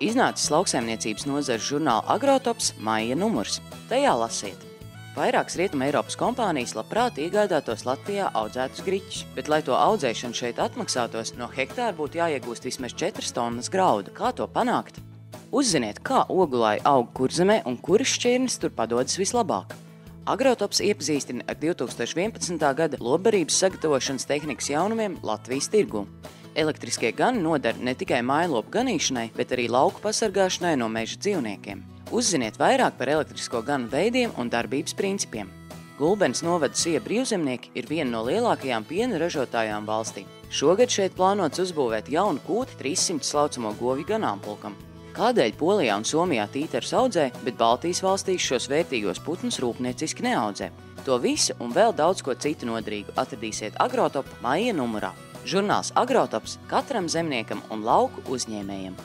Iznācis lauksaimniecības nozares žurnāla Agrotops maija numurs. Tajā lasiet. Vairākas Rietuma Eiropas kompānijas labprāt iegādātos Latvijā audzētus griķus, bet, lai to audzēšana šeit atmaksātos, no hektāra būtu jāiegūst vismaz 4 tonnas graudu. Kā to panākt? Uzziniet, kā ogulāji aug Kurzemē un kuras šķirnes tur padodas vislabāk. Agrotops iepazīstina ar 2011. gada lopbarības sagatavošanas tehnikas jaunumiem Latvijas tirgū. Elektriskie gani noder ne tikai mājlopu ganīšanai, bet arī lauku pasargāšanai no meža dzīvniekiem. Uzziniet vairāk par elektrisko ganu veidiem un darbības principiem. Gulbenes novada Sija brīvzemnieki ir viena no lielākajām piena ražotājām valstī. Šogad šeit plānots uzbūvēt jaunu kūti 300 slaucamo govju ganāmpulkam. Kādēļ Polijā un Somijā tītars audzē, bet Baltijas valstīs šos vērtīgos putnus rūpnieciski neaudzē? To visu un vēl daudz ko citu noderīgu atradīsiet Agrotopa maija numurā. Žurnāls Agrotops katram zemniekam un lauku uzņēmējam.